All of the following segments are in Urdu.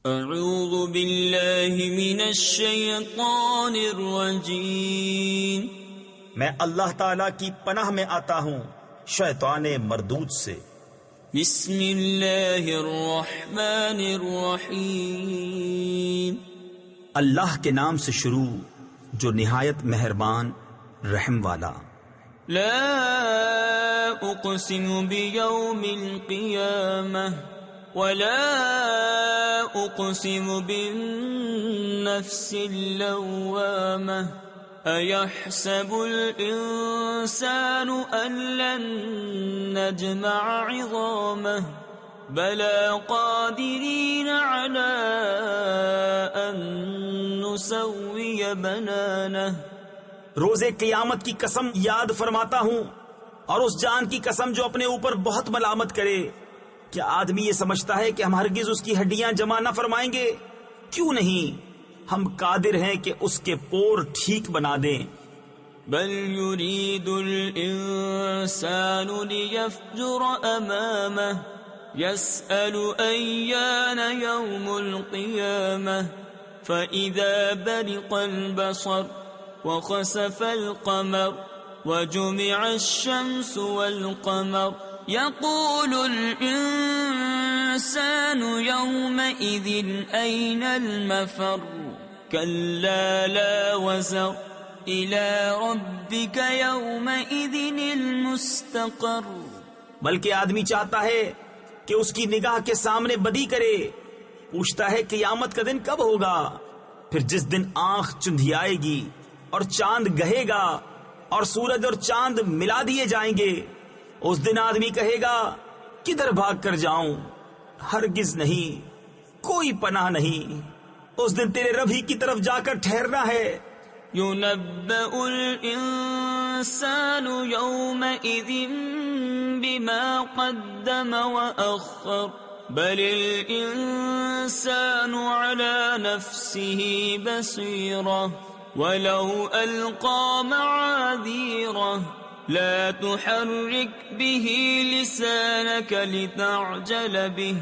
اعوذ باللہ من الشیطان الرجیم، میں اللہ تعالی کی پناہ میں آتا ہوں شیطان مردود سے۔ بسم اللہ الرحمن الرحیم، اللہ کے نام سے شروع جو نہایت مہربان رحم والا۔ لا اقسم بیوم القیامہ ولا اقسم بالنفس اللوامہ ایحسب الانسان ان لن نجمع عظامہ بلا قادرین علی ان نسوی بنانہ۔ روز قیامت کی قسم یاد فرماتا ہوں اور اس جان کی قسم جو اپنے اوپر بہت ملامت کرے۔ کیا آدمی یہ سمجھتا ہے کہ ہم ہرگز اس کی ہڈیاں جمع نہ فرمائیں گے؟ کیوں نہیں، ہم قادر ہیں کہ اس کے پور ٹھیک بنا دیں۔ بل يريد الإنسان ليفجر أمامه يسأل أيان يوم القيامة فإذا برق البصر وخسف القمر وجمع الشمس والقمر يقول الإنسان يومئذ أين المفر كلا لا وزر إلى ربك يومئذ المستقر۔ بلکہ آدمی چاہتا ہے کہ اس کی نگاہ کے سامنے بدی کرے، پوچھتا ہے قیامت کا دن کب ہوگا، پھر جس دن آنکھ چندھیائے گی اور چاند گہے گا اور سورج اور چاند ملا دیے جائیں گے، اس دن آدمی کہے گا کدھر بھاگ کر جاؤں؟ ہرگز نہیں، کوئی پناہ نہیں، اس دن تیرے رب ہی کی طرف جا کر ٹھہرنا ہے۔ يُنَبَّأُ الْإِنسَانُ يَوْمَئِذٍ بِمَا قَدَّمَ وَأَخَّرَ بَلِ الْإِنسَانُ عَلَى نَفْسِهِ بَصِيرَةٌ وَلَوْ أَلْقَى مَعَاذِيرَهُ لا تحرك به لسانك لتعجل به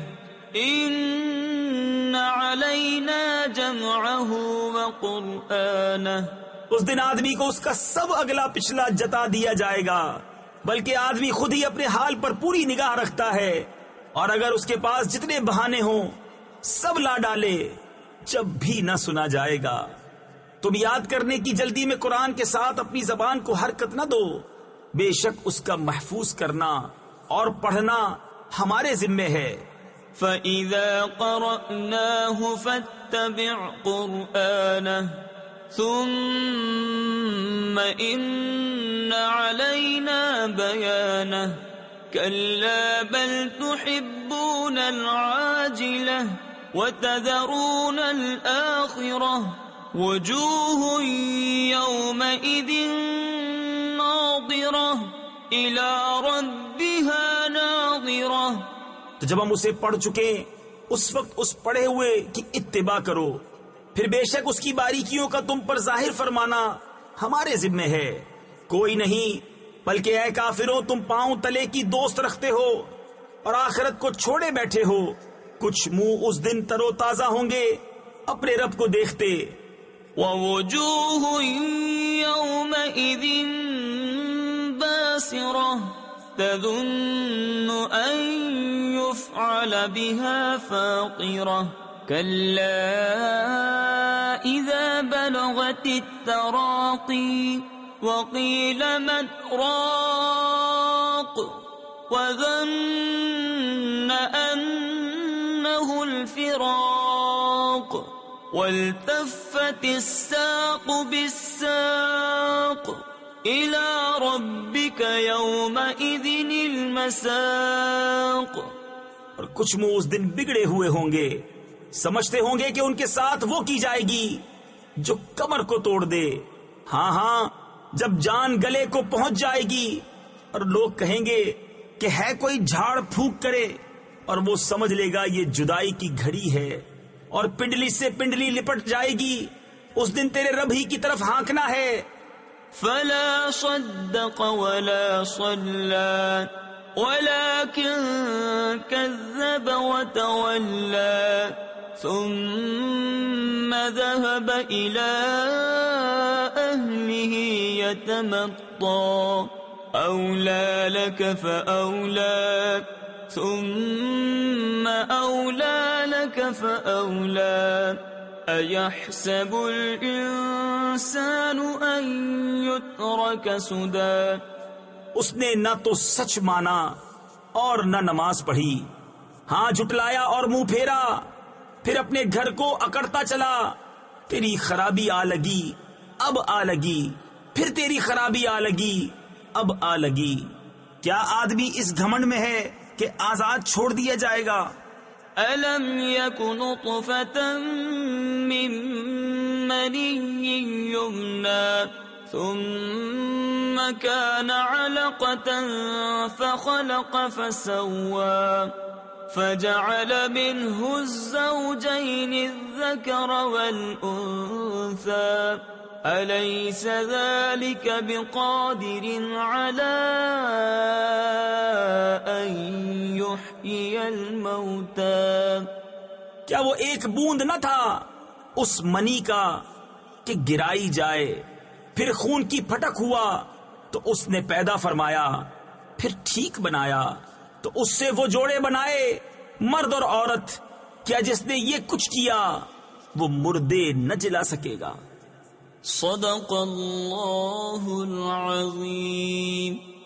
إن علينا جمعه وقرآنه۔ اس دن آدمی کو اس کا سب اگلا پچھلا جتا دیا جائے گا، بلکہ آدمی خود ہی اپنے حال پر پوری نگاہ رکھتا ہے، اور اگر اس کے پاس جتنے بہانے ہوں سب لا ڈالے جب بھی نہ سنا جائے گا۔ تم یاد کرنے کی جلدی میں قرآن کے ساتھ اپنی زبان کو حرکت نہ دو، بے شک اس کا محفوظ کرنا اور پڑھنا ہمارے ذمے ہے۔ فَإِذَا قَرَأْنَاهُ فَاتَّبِعْ قُرْآنَهُ ثُمَّ إِنَّ عَلَيْنَا بَيَانَهُ كَلَّا بَلْ تُحِبُّونَ الْعَاجِلَةَ وَتَذَرُونَ الْآخِرَةَ وُجُوهٌ يَوْمَئِذٍ ناظرہ الی ربها ناظرہ۔ تو جب ہم اسے پڑھ چکے اس وقت اس پڑھے ہوئے کی اتباع کرو، پھر بے شک اس کی باریکیوں کا تم پر ظاہر فرمانا ہمارے ذمے ہے۔ کوئی نہیں، بلکہ اے کافروں تم پاؤں تلے کی دوست رکھتے ہو اور آخرت کو چھوڑے بیٹھے ہو۔ کچھ منہ اس دن تر و تازہ ہوں گے اپنے رب کو دیکھتے۔ وَوُجُوهٌ يَوْمَئِذٍ بَاسِرَةٌ تَظُنُّ أَن يُفْعَلَ بِهَا فَاقِرَةٌ كَلَّا إِذَا بَلَغَتِ التَّرَاقِي وَقِيلَ مَنْ رَاقٍ وَظَنَّ أَنَّهُ الْفِرَاقُ وَالْتَفَّتِ السَّاقُ بِالسَّاقِ إِلَى رَبِّكَ يَوْمَئِذٍ الْمَسَاقُ۔ اور کچھ منہ اس دن بگڑے ہوئے ہوں گے، سمجھتے ہوں گے کہ ان کے ساتھ وہ کی جائے گی جو کمر کو توڑ دے۔ ہاں ہاں، جب جان گلے کو پہنچ جائے گی اور لوگ کہیں گے کہ ہے کوئی جھاڑ پھونک کرے، اور وہ سمجھ لے گا یہ جدائی کی گھڑی ہے، اور پنڈلی سے پنڈلی لپٹ جائے گی۔ اس دن تیرے رب ہی کی طرف ہانکنا ہے۔ فلا صدق ولا صلى ولكن كذب وتولى ثم ذهب إلى أهله يتمطى أولى لك فأولى ثم أولى لك فأولى أيحسب الإنسان أن يترك سدى. اس نے نہ تو سچ مانا اور نہ نماز پڑھی، ہاں جھٹلایا اور منہ پھیرا، پھر اپنے گھر کو اکڑتا چلا. تیری خرابی آ لگی، اب آ لگی، پھر تیری خرابی آ لگی، اب آ لگی. کیا آدمی اس گھمنڈ میں ہے کہ آزاد چھوڑ دیا جائے گا؟ أَلَمْ يَكُ نُطْفَةً مِّن مَّنِيٍّ يُمْنَىٰ ثُمَّ كَانَ عَلَقَةً فَخَلَقَ فَسَوَّىٰ فَجَعَلَ مِنْهُ الزَّوْجَيْنِ الذَّكَرَ وَالْأُنثَىٰ أَلَيْسَ ذَلِكَ بِقَادِرٍ عَلَىٰ أَن يُحْيِيَ الْمَوْتَىٰ. کیا وہ ایک بوند نہ تھا اس منی کا کہ گرائی جائے، پھر خون کی پھٹک ہوا تو اس نے پیدا فرمایا، پھر ٹھیک بنایا تو اس سے وہ جوڑے بنائے مرد اور عورت. کیا جس نے یہ کچھ کیا وہ مردے نہ جلا سکے گا؟ صدق اللہ العظیم.